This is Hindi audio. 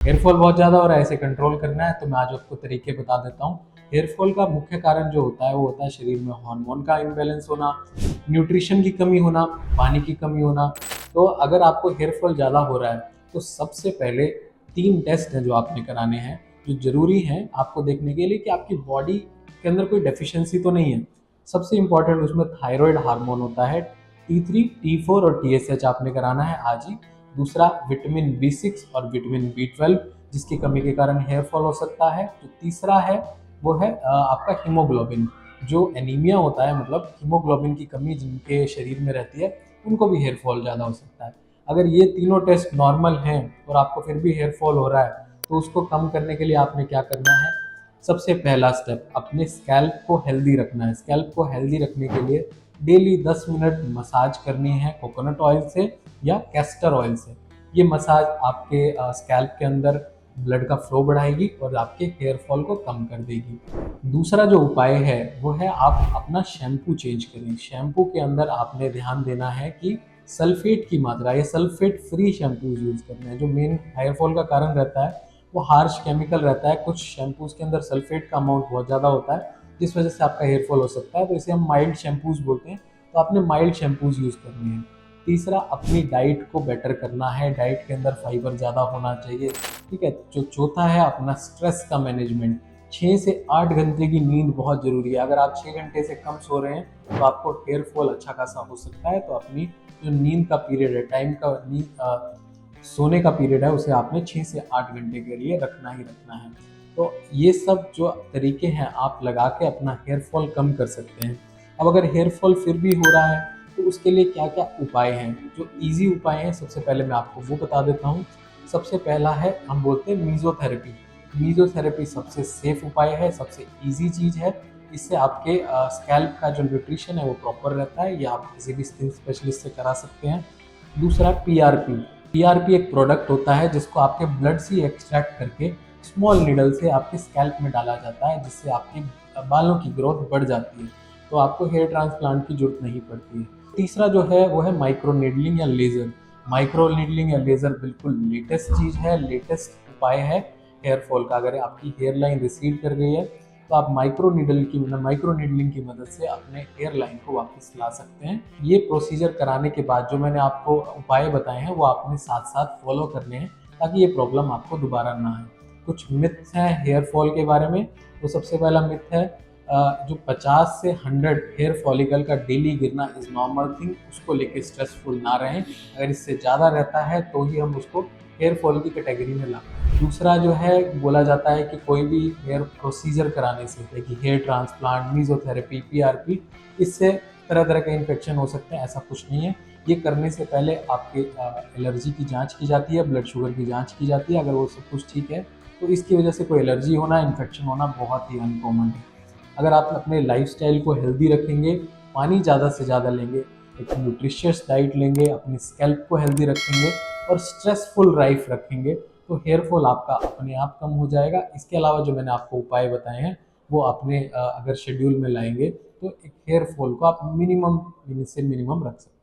हेयर फॉल बहुत ज़्यादा हो रहा है, इसे कंट्रोल करना है तो मैं आज आपको तरीके बता देता हूँ। हेयर फॉल का मुख्य कारण जो होता है वो होता है शरीर में हार्मोन का इम्बैलेंस होना, न्यूट्रिशन की कमी होना, पानी की कमी होना। तो अगर आपको हेयर फॉल ज़्यादा हो रहा है तो सबसे पहले 3 टेस्ट हैं जो आपने कराने हैं, जो ज़रूरी हैं आपको देखने के लिए कि आपकी बॉडी के अंदर कोई डेफिशिएंसी तो नहीं है। सबसे इम्पोर्टेंट उसमें थायराइड हार्मोन होता है, T3, T4 और TSH आपने कराना है आज ही। दूसरा विटामिन B6 और विटामिन B12 जिसकी कमी के कारण हेयर फॉल हो सकता है। जो तीसरा है वो है आपका हीमोग्लोबिन। जो एनीमिया होता है, मतलब हीमोग्लोबिन की कमी जिनके शरीर में रहती है, उनको भी हेयर फॉल ज़्यादा हो सकता है। अगर ये तीनों टेस्ट नॉर्मल हैं और आपको फिर भी हेयर फॉल हो रहा है तो उसको कम करने के लिए आपने क्या करना है। सबसे पहला स्टेप, अपने स्कैल्प को हेल्दी रखना है। स्कैल्प को हेल्दी रखने के लिए डेली 10 मिनट मसाज करनी है कोकोनट ऑयल से या कैस्टर ऑयल से। ये मसाज आपके स्कैल्प के अंदर ब्लड का फ्लो बढ़ाएगी और आपके हेयर फॉल को कम कर देगी। दूसरा जो उपाय है वो है आप अपना शैम्पू चेंज करें। शैम्पू के अंदर आपने ध्यान देना है कि सल्फेट की मात्रा, ये सल्फेट फ्री शैम्पू यूज़ करना है। जो मेन हेयर फॉल का कारण रहता है वो हार्श केमिकल रहता है। कुछ शैम्पूज़ के अंदर सल्फेट का अमाउंट बहुत ज़्यादा होता है जिस वजह से आपका हेयर फॉल हो सकता है, तो इसे हम माइल्ड शैम्पूज़ बोलते हैं। तो आपने माइल्ड शैम्पूज़ यूज़ करने हैं। तीसरा, अपनी डाइट को बेटर करना है। डाइट के अंदर फाइबर ज़्यादा होना चाहिए, ठीक है। जो चौथा है अपना स्ट्रेस का मैनेजमेंट। 6 से 8 घंटे की नींद बहुत ज़रूरी है। अगर आप 6 घंटे से कम सो रहे हैं तो आपको हेयर फॉल अच्छा खासा हो सकता है। तो अपनी जो नींद का पीरियड है, टाइम का सोने का पीरियड है, उसे आपने 6 से 8 घंटे के लिए रखना ही रखना है। तो ये सब जो तरीके हैं आप लगा के अपना हेयर फॉल कम कर सकते हैं। अब अगर हेयर फॉल फिर भी हो रहा है तो उसके लिए क्या-क्या उपाय हैं? जो ईज़ी उपाय हैं सबसे पहले मैं आपको वो बता देता हूँ। सबसे पहला है, हम बोलते हैं मीज़ोथेरेपी। मीज़ोथेरेपी सबसे सेफ उपाय है, सबसे ईज़ी चीज़ है। इससे आपके स्कैल्प का जो न्यूट्रिशन है वो प्रॉपर रहता है। ये आप किसी भी स्किन स्पेशलिस्ट से करा सकते हैं। दूसरा पीआरपी। पीआरपी एक प्रोडक्ट होता है जिसको आपके ब्लड से एक्सट्रैक्ट करके स्मॉल नीडल से आपके स्कैल्प में डाला जाता है, जिससे आपके बालों की ग्रोथ बढ़ जाती है। तो आपको हेयर ट्रांसप्लांट की ज़रूरत नहीं पड़ती है। तीसरा जो है वो है माइक्रो नीडलिंग या लेज़र। माइक्रो नीडलिंग या लेज़र बिल्कुल लेटेस्ट चीज़ है, लेटेस्ट उपाय है हेयर फॉल का। अगर आपकी हेयर लाइन रिसीड कर गई है तो आप माइक्रो नीडलिंग की मदद से अपने हेयर लाइन को वापस ला सकते हैं। ये प्रोसीजर कराने के बाद जो मैंने आपको उपाय बताए हैं वो आपने साथ-साथ फॉलो करने हैं ताकि ये प्रॉब्लम आपको दोबारा ना आए। कुछ मिथ्स हैं हेयर फॉल के बारे में। तो सबसे पहला मिथ है जो 50 से 100 हेयर फॉलिकल का डेली गिरना इज़ नॉर्मल थिंग, उसको लेके स्ट्रेसफुल ना रहें। अगर इससे ज़्यादा रहता है तो ही हम उसको हेयर फॉल की कैटेगरी में लाते हैं। दूसरा जो है, बोला जाता है कि कोई भी हेयर प्रोसीजर कराने से, जैसे कि हेयर ट्रांसप्लांट, मीज़ोथेरेपी, पीआरपी, इससे तरह-तरह के इन्फेक्शन हो सकते हैं। ऐसा कुछ नहीं है। ये करने से पहले आपके एलर्जी की जाँच की जाती है, ब्लड शुगर की जाँच की जाती है। अगर वो सब कुछ ठीक है तो इसकी वजह से कोई एलर्जी होना, इन्फेक्शन होना बहुत ही अनकॉमन है। अगर आप अपने लाइफ़स्टाइल को हेल्दी रखेंगे, पानी ज़्यादा से ज़्यादा लेंगे, एक न्यूट्रिशियस डाइट लेंगे, अपने स्कैल्प को हेल्दी रखेंगे और स्ट्रेसफुल लाइफ रखेंगे, तो हेयर फॉल आपका अपने आप कम हो जाएगा। इसके अलावा जो मैंने आपको उपाय बताए हैं, वो अपने अगर शेड्यूल में लाएँगे, तो एक हेयर फॉल को आप मिनिमम से मिनिमम रख सकते हैं।